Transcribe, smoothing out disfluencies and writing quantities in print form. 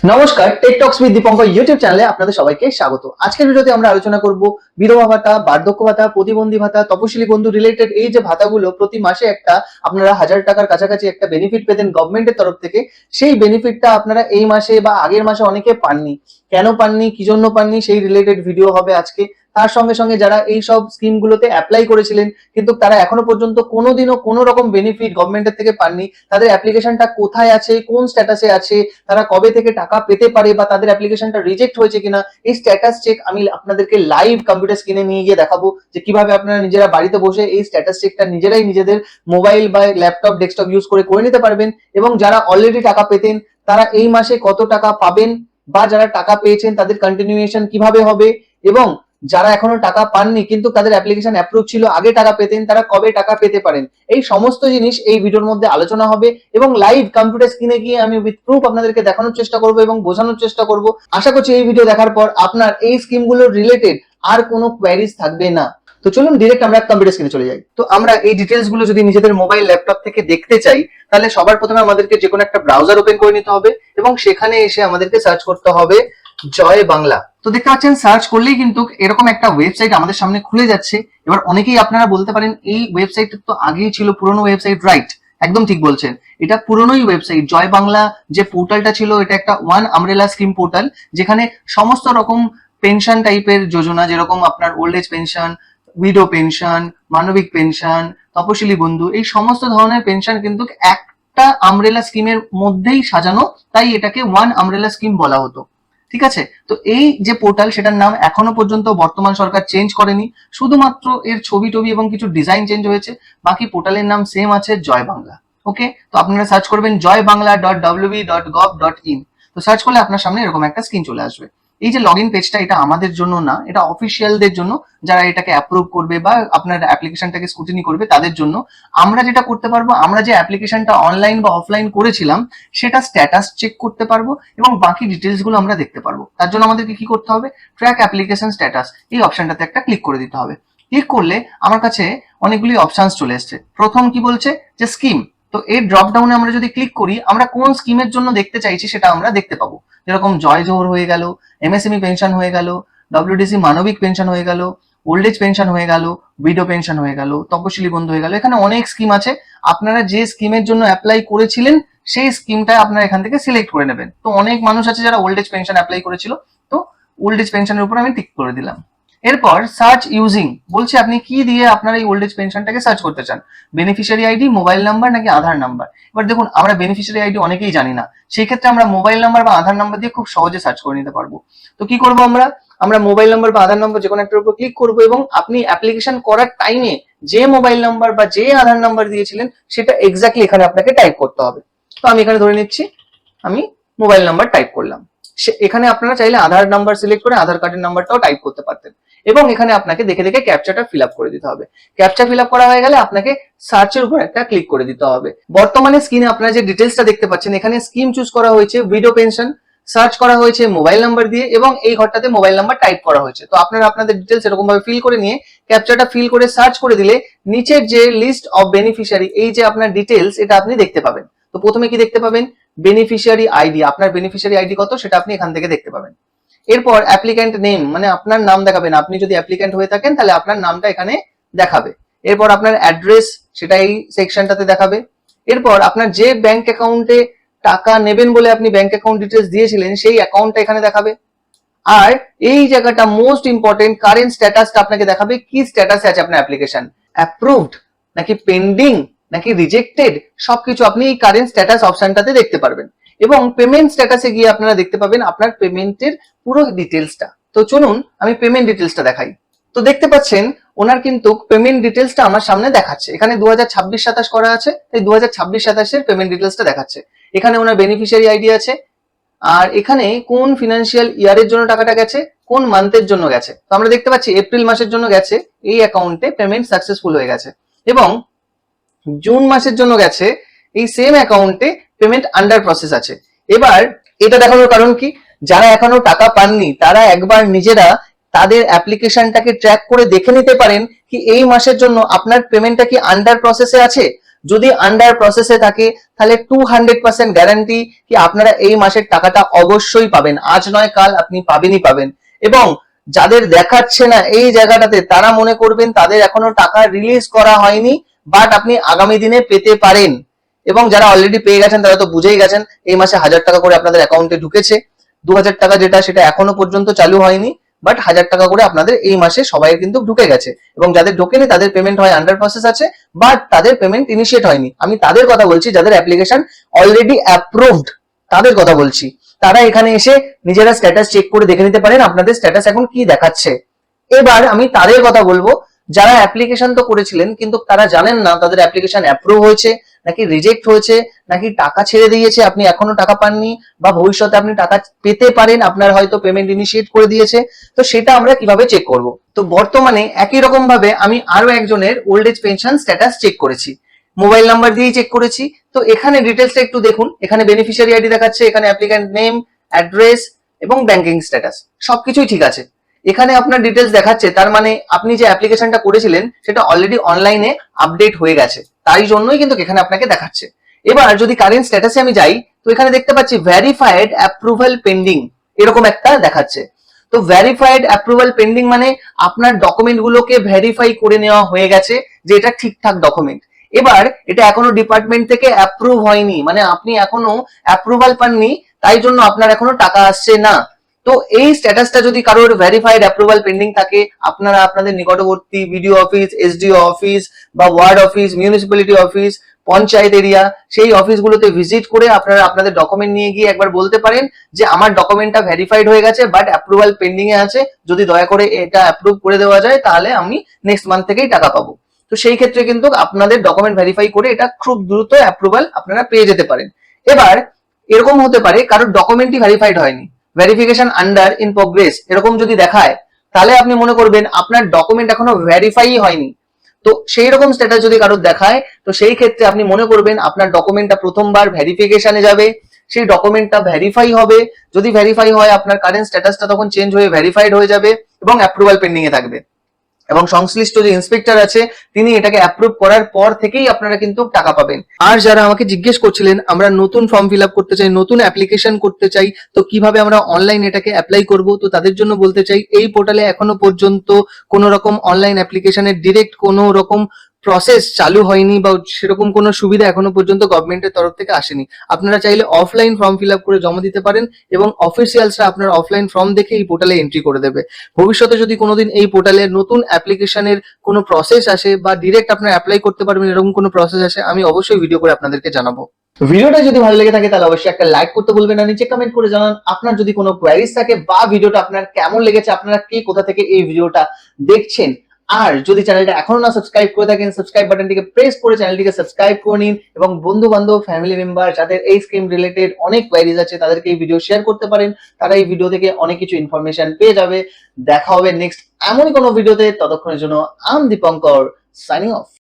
নমস্কার, tech talks with Dipankar YouTube চ্যানেলে আপনাদের সবাইকে স্বাগত। আজকের ভিডিওতে আমরা আলোচনা করব বিধবা ভাতা, বার্ধক্য ভাতা, প্রতিবন্ধী ভাতা, তপশিলি বন্ধু রিলেটেড এই যে ভাতাগুলো প্রতি মাসে একটা আপনারা 1000 টাকার কাছাকাছি একটা বেনিফিট পেতেন গভর্নমেন্টের তরফ থেকে, সেই বেনিফিটটা আপনারা এই মাসে বা আগের মাসে অনেকে পাননি। কেন পাননি, কি জন্য পাননি, সেই রিলেটেড ভিডিও হবে আজকে। তার সঙ্গে সঙ্গে যারা এই সব স্কিমগুলোতে অ্যাপ্লাই করেছিলেন কিন্তু তারা এখনো পর্যন্ত কোনোদিনও কোনো রকম বেনিফিট গভর্নমেন্টের থেকে পাননি, তাদের অ্যাপ্লিকেশনটা কোথায় আছে, কোন স্ট্যাটাসে আছে, তারা কবে থেকে টাকা পেতে পারে বা তাদের অ্যাপ্লিকেশনটা রিজেক্ট হয়েছে কিনা, এই স্ট্যাটাস চেক আমি আপনাদেরকে লাইভ কম্পিউটার স্ক্রিনে নিয়ে গিয়ে দেখাবো যে কিভাবে আপনারা নিজেরা বাড়িতে বসে এই স্ট্যাটাস চেকটা নিজেরাই নিজেদের মোবাইল বা ল্যাপটপ ডেস্কটপ ইউজ করে নিতে পারবেন। এবং যারা অলরেডি টাকা পেতেন তারা এই মাসে কত টাকা পাবেন, বা যারা টাকা পেয়েছেন তাদের কন্টিনিউয়েশন কিভাবে হবে, এবং যারা এখনো টাকা পাননি কিন্তু তাদের অ্যাপ্লিকেশন অ্যাপ্রুভ ছিল, আগে টাকা পেতেন, তারা কবে টাকা পেতে পারেন, এই সমস্ত জিনিস এই ভিডিওর মধ্যে আলোচনা হবে। এবং লাইভ কম্পিউটার স্ক্রিনে গিয়ে আমি উইথ প্রুফ আপনাদেরকে দেখানোর চেষ্টা করব এবং বোঝানোর চেষ্টা করব। আশা করছি এই ভিডিও দেখার পর আপনার এই স্কিমগুলোর রিলেটেড আর কোনো কোয়ারিজ থাকবে না। তো চলুন ডিরেক্ট আমরা কম্পিউটার স্ক্রিনে চলে যাই। তো আমরা এই ডিটেলস গুলো যদি নিজেদের মোবাইল ল্যাপটপ থেকে দেখতে চাই তাহলে সবার প্রথমে আমাদেরকে যে কোনো একটা ব্রাউজার ওপেন করে নিতে হবে এবং সেখানে এসে আমাদেরকে সার্চ করতে হবে জয় বাংলা। তো দেখতে পাচ্ছেন সার্চ করলেই কিন্তু এরকম একটা ওয়েবসাইট আমাদের সামনে খুলে যাচ্ছে। এবার অনেকেই আপনারা বলতে পারেন এই ওয়েবসাইট তো আগেই ছিল, পুরনো ওয়েবসাইট। রাইট, একদম ঠিক বলছেন, এটা পুরনোই ওয়েবসাইট। জয় বাংলা যে পোর্টালটা ছিল এটা একটা ওয়ান আমব্রেলা স্কিম পোর্টাল, যেখানে সমস্ত রকম পেনশন টাইপের যোজনা, যেরকম আপনার old age pension, widow pension, মানবিক পেনশন, তপশিলি বন্ধু, এই সমস্ত ধরনের পেনশন কিন্তু একটা আমব্রেলা স্কিমের মধ্যেই সাজানো, তাই এটাকে ওয়ান আমব্রেলা স্কিম বলা হতো। ঠিক আছে, তো এই যে পোর্টাল সেটার নাম এখনো পর্যন্ত বর্তমান সরকার চেঞ্জ করেনি, শুধুমাত্র এর ছবি টবি এবং কিছু ডিজাইন চেঞ্জ হয়েছে, বাকি পোর্টালের নাম সেম আছে, জয় বাংলা। ওকে, তো আপনারা সার্চ করবেন joybangla.wb.gov.in। তো সার্চ করলে আপনার সামনে এরকম একটা স্ক্রিন চলে আসবে। এই যে লগ ইন পেজটা, এটা আমাদের জন্য না, এটা অফিসিয়ালদের জন্য, যারা এটাকে অ্যাপ্রুভ করবে বা আপনার অ্যাপ্লিকেশনটাকে স্ক্রুটিনি করবে তাদের জন্য। আমরা যেটা করতে পারবো, আমরা যে অ্যাপ্লিকেশনটা অনলাইন বা অফলাইন করেছিলাম সেটা স্ট্যাটাস চেক করতে পারবো এবং বাকি ডিটেলস গুলো আমরা দেখতে পারবো। তার জন্য আমাদেরকে কি করতে হবে, ট্র্যাক অ্যাপ্লিকেশন স্ট্যাটাস এই অপশনটাতে একটা ক্লিক করে দিতে হবে। ক্লিক করলে আমার কাছে অনেকগুলি অপশনস চলে এসছে। প্রথম কি বলছে যে স্কিম। তো এই ড্রপ ডাউনে আমরা যদি ক্লিক করি, আমরা কোন স্কিমের জন্য দেখতে চাইছি সেটা আমরা দেখতে পাবো। যেরকম জয় জোহর হয়ে গেল, এমএসএমই পেনশন হয়ে গেল, ডব্লিউডিসি মানবিক পেনশন হয়ে গেল, ওল্ড এজ পেনশন হয়ে গেল, উইডো পেনশন হয়ে গেল, তপশিলি বন্ধু হয়ে গেল। এখানে অনেক স্কিম আছে, আপনারা যে স্কিমের জন্য অ্যাপ্লাই করেছিলেন সেই স্কিমটা আপনারা এখান থেকে সিলেক্ট করে নেবেন। তো অনেক মানুষ আছে যারা ওল্ড এজ পেনশন অ্যাপ্লাই করেছিল, তো ওল্ড এজ পেনশনের উপর আমি টিক করে দিলাম। এরপর সার্চ ইউজিং বলছে আপনি কি দিয়ে আপনার এই ওল্ড এজ পেনশনটাকে সার্চ করতে চান, বেনিফিশিয়ারি আইডি, মোবাইল নাম্বার নাকি আধার নাম্বার। এবার দেখুন, আমরা বেনিফিশিয়ারি আইডি অনেকেই জানি না, সেই ক্ষেত্রে আমরা মোবাইল নাম্বার বা আধার নাম্বার দিয়ে খুব সহজে সার্চ করে নিতে পারবো। তো কি করবো, আমরা মোবাইল নাম্বার বা আধার নাম্বার যে কোনো একটার উপর ক্লিক করবো এবং আপনি অ্যাপ্লিকেশন করার টাইমে যে মোবাইল নাম্বার বা যে আধার নাম্বার দিয়েছিলেন সেটা এক্স্যাক্টলি এখানে আপনাকে টাইপ করতে হবে। তো আমি এখানে ধরে নিচ্ছি আমি মোবাইল নাম্বার টাইপ করলাম। এখানে আপনারা চাইলে আধার নাম্বার সিলেক্ট করে আধার কার্ডের নাম্বারটাও টাইপ করতে পারতেন। এবং এখানে আপনাকে দেখে দেখে ক্যাপচাটা ফিল আপ করে দিতে হবে। ক্যাপচা ফিল আপ করা হয়ে গেলে আপনাকে সার্চের উপর একটা ক্লিক করে দিতে হবে। বর্তমানে স্ক্রিনে আপনারা যে ডিটেলসটা দেখতে পাচ্ছেন, এখানে স্কিম চুজ করা হয়েছে উইডো পেনশন, সার্চ করা হয়েছে মোবাইল নাম্বার দিয়ে এবং এই ঘরটাতে মোবাইল নাম্বার টাইপ করা হয়েছে। তো আপনারা আপনাদের ডিটেলস এরকম ভাবে ফিল করে নিয়ে ক্যাপচাটা ফিল করে সার্চ করে দিলে নিচের যে লিস্ট অফ বেনিফিশিয়ারি, এই যে আপনার ডিটেলস, এটা আপনি দেখতে পাবেন। তো প্রথমে কি দেখতে পাবেন, বেনিফিশিয়ারি আইডি, আপনার বেনিফিশিয়ারি আইডি কত সেটা আপনি এখান থেকে দেখতে পাবেন। এরপর অ্যাপ্লিক্যান্ট নেম, মানে আপনার নাম দেখাবেন, আপনি যদি অ্যাপ্লিক্যান্ট হয়ে থাকেন তাহলে আপনার নামটা এখানে দেখাবে। এরপর আপনার অ্যাড্রেস, সেটা এই সেকশনটাতে দেখাবে। এরপর আপনার যে ব্যাংক অ্যাকাউন্টে টাকা নেবেন বলে আপনি ব্যাংক অ্যাকাউন্ট ডিটেলস দিয়েছিলেন সেই অ্যাকাউন্টটা এখানে দেখাবে। আর এই জায়গাটা মোস্ট ইম্পর্টেন্ট, কারেন্ট স্ট্যাটাসটা আপনাকে দেখাবে, কি স্ট্যাটাসে আছে আপনার অ্যাপ্লিকেশন, অ্যাপ্রুভড নাকি পেন্ডিং নাকি রিজেক্টেড, সবকিছু আপনি এই কারেন্ট স্ট্যাটাস অপশনটাতে দেখতে পারবেন। এবং পেমেন্ট স্ট্যাটাসে গিয়ে আপনারা দেখতে পাবেন আপনার পেমেন্টের পুরো ডিটেলসটা। তো চলুন আমি পেমেন্ট ডিটেলসটা দেখাই। তো দেখতে পাচ্ছেন ওনার কিন্তু পেমেন্ট ডিটেলসটা আমার সামনে দেখাচ্ছে। এখানে 2026-27 করা আছে, তাই 2026-27 এর পেমেন্ট ডিটেলসটা দেখাচ্ছে। এখানে ওনার বেনিফিশিয়ারি আইডি আছে, আর এখানে কোন ফিনান্সিয়াল ইয়ারের জন্য টাকাটা গেছে, কোন মান্থের জন্য গেছে। তো আমরা দেখতে পাচ্ছি এপ্রিল মাসের জন্য গেছে, এই অ্যাকাউন্টে পেমেন্ট সাকসেসফুল হয়ে গেছে। এবং জুন মাসের জন্য গেছে, এই সেম অ্যাকাউন্টে পেমেন্ট আন্ডার প্রসেস আছে। এবার এটা দেখানোর কারণ কি, যারা এখনো টাকা পাননি তারা একবার নিজেরা তাদের অ্যাপ্লিকেশনটাকে ট্র্যাক করে দেখে নিতে পারেন কি এই মাসের জন্য আপনার পেমেন্টটা কি আন্ডার প্রসেসে আছে যদি আন্ডার প্রসেসে থাকে তাহলে 200% গ্যারান্টি কি আপনারা এই মাসের টাকাটা অবশ্যই পাবেন, আজ নয় কাল আপনি পাবেনই পাবেন। এবং যাদের দেখাচ্ছে না এই জায়গাটাতে তারা মনে করবেন তাদের এখনো টাকা রিলিজ করা হয়নি, বাট আপনি আগামী দিনে পেতে পারেন। এবং যারা অলরেডি পেয়ে গেছেন তারা তো বুঝেই গেছেন এই মাসে 1000 টাকা করে আপনাদের অ্যাকাউন্টে ঢুকেছে, 2000 টাকা যেটা সেটা এখনো পর্যন্ত চালু হয়নি, বাট 1000 টাকা করে আপনাদের এই মাসে সবাই কিন্তু ঢুকে গেছে। এবং যাদের ঢোকেনি তাদের পেমেন্ট হয় আন্ডার প্রসেস আছে, বাট তাদের পেমেন্ট ইনিশিয়েট হয়নি। আমি তাদের কথা বলছি যাদের অ্যাপ্লিকেশন অলরেডি অ্যাপ্রুভড, তাদের কথা বলছি। তারা এখানে এসে নিজেরা স্ট্যাটাস চেক করে দেখে নিতে পারেন আপনাদের স্ট্যাটাস এখন কি দেখাচ্ছে। এবার আমি তাদের কথা বলবো যারা অ্যাপ্লিকেশন তো করেছিলেন কিন্তু তারা জানেন না তাদের অ্যাপ্লিকেশন অ্যাপ্রুভ হয়েছে নাকি রিজেক্ট হয়েছে, নাকি টাকা ছেড়ে দিয়েছে আপনি এখনো টাকা পাননি, বা ভবিষ্যতে আপনি টাকা পেতে পারেন আপনার হয়তো পেমেন্ট ইনিশিয়েট করে দিয়েছে। তো সেটা আমরা কিভাবে চেক করব? তো বর্তমানে একই রকম ভাবে আমি আরো একজনের old age pension status check করেছি, মোবাইল নাম্বার দিয়েই চেক করেছি। তো এখানে ডিটেলসটা একটু দেখুন, এখানে বেনিফিশিয়ারি আইডি দেখাচ্ছে, এখানে অ্যাপ্লিক্যান্ট নেম, অ্যাড্রেস এবং ব্যাংকিং স্ট্যাটাস সবকিছুই ঠিক আছে। এখানে আপনার ডিটেলস দেখাচ্ছে, তার মানে আপনি যে অ্যাপ্লিকেশনটা করেছিলেন সেটা অলরেডি অনলাইনে আপডেট হয়ে গেছে, তাই জন্যই কিন্তু এখানে আপনাকে দেখাচ্ছে। এবার যদি কারেন্ট স্ট্যাটাসে আমি যাই তো এখানে দেখতে পাচ্ছি ভেরিফাইড অ্যাপ্রুভাল পেন্ডিং এরকম একটা দেখাচ্ছে। তো ভেরিফাইড অ্যাপ্রুভাল পেন্ডিং মানে আপনার ডকুমেন্ট গুলোকে ভেরিফাই করে নেওয়া হয়ে গেছে যে এটা ঠিকঠাক ডকুমেন্ট। এবার এটা এখনো ডিপার্টমেন্ট থেকে অ্যাপ্রুভ হয়নি, মানে আপনি এখনো অ্যাপ্রুভাল পাননি, তাই জন্য আপনার এখনো টাকা আসছে না। তো এই স্ট্যাটাসটা যদি কারোর ভেরিফাইড অ্যাপ্রুভাল পেন্ডিং থাকে আপনারা আপনাদের নিকটবর্তী বিডিও অফিস, এসডিও অফিস বা ward office, municipality office, panchayat area সেই অফিসগুলোতে ভিজিট করে আপনারা আপনাদের ডকুমেন্ট নিয়ে গিয়ে একবার বলতে পারেন যে আমার ডকুমেন্টটা ভেরিফাইড হয়ে গেছে বাট অ্যাপ্রুভাল পেন্ডিং এ আছে, যদি দয়া করে এটা অ্যাপ্রুভ করে দেওয়া যায় তাহলে আমি নেক্সট মান্থ থেকেই টাকা পাবো। তো সেই ক্ষেত্রে কিন্তু আপনাদের ডকুমেন্ট ভেরিফাই করে এটা খুব দ্রুত অ্যাপ্রুভাল আপনারা পেয়ে যেতে পারেন। এবার এরকম হতে পারে কারোর ডকুমেন্টই ভেরিফাইড হয়নি, ভেরিফিকেশন আন্ডার ইন প্রোগ্রেস এরকম যদি দেখায় তাহলে আপনি মনে করবেন আপনার ডকুমেন্ট এখনো ভেরিফাই হয়নি। তো সেই রকম স্ট্যাটাস যদি কারোর দেখায় তো সেই ক্ষেত্রে আপনি মনে করবেন আপনার ডকুমেন্টটা প্রথমবার ভেরিফিকেশনে যাবে, সেই ডকুমেন্টটা ভেরিফাই হবে, যদি ভেরিফাই হয় আপনার কারেন্ট স্ট্যাটাসটা তখন চেঞ্জ হয়ে ভেরিফাইড হয়ে যাবে এবং অ্যাপ্রুভাল পেন্ডিং এ থাকবে। এবং সংশ্লিষ্ট যে ইন্সপেক্টর আছে তিনি এটাকে অ্যাপ্রুভ করার পর থেকেই আপনারা কিন্তু টাকা পাবেন। আর যারা আমাকে জিজ্ঞেস করছিলেন আমরা নতুন ফর্ম ফিল আপ করতে চাই, নতুন অ্যাপ্লিকেশন করতে চাই, তো কিভাবে আমরা অনলাইন এটাকে অ্যাপ্লাই করব, তো তাদের জন্য বলতে চাই এই পোর্টালে এখনো পর্যন্ত কোনো রকম অনলাইন অ্যাপ্লিকেশনের ডিরেক্ট কোনো রকম প্রসেস চালু হয়নি বা সেরকম কোনো সুবিধা এখনো পর্যন্ত গভর্নমেন্টের তরফ থেকে আসেনি। আপনারা চাইলে অফলাইন ফর্ম ফিল আপ করে জমা দিতে পারেন এবং অফিসিয়ালসরা আপনার অফলাইন ফর্ম দেখে এই পোর্টালে এন্ট্রি করে দেবে। ভবিষ্যতে যদি কোনোদিন এই পোর্টালে নতুন অ্যাপ্লিকেশনের কোনো প্রসেস আসে বা ডিরেক্ট আপনারা অ্যাপ্লাই করতে পারবেন এরকম কোনো প্রসেস আসে আমি অবশ্যই ভিডিও করে আপনাদেরকে জানাবো। ভিডিওটা যদি ভালো লেগে থাকে তাহলে অবশ্যই একটা লাইক করতে ভুলবেন না, নিচে কমেন্ট করে জানান আপনার যদি কোনো কোয়ারিজ থাকে বা ভিডিওটা আপনার কেমন লেগেছে, আপনারা কে কোথা থেকে এই ভিডিওটা দেখছেন। আর যদি চ্যানেলটা এখনো না সাবস্ক্রাইব করে থাকেন সাবস্ক্রাইব বাটনটিকে প্রেস করে চ্যানেলটিকে সাবস্ক্রাইব করে নিন এবং বন্ধু বান্ধব, ফ্যামিলি মেম্বার যাদের এই স্কিম রিলেটেড অনেক কোয়ারিজ আছে তাদেরকে এই ভিডিও শেয়ার করতে পারেন, তারা এই ভিডিও থেকে অনেক কিছু ইনফরমেশন পেয়ে যাবে। দেখা হবে নেক্সট এমনই কোনো ভিডিওতে, ততক্ষণের জন্য আম দীপঙ্কর সাইনিং অফ।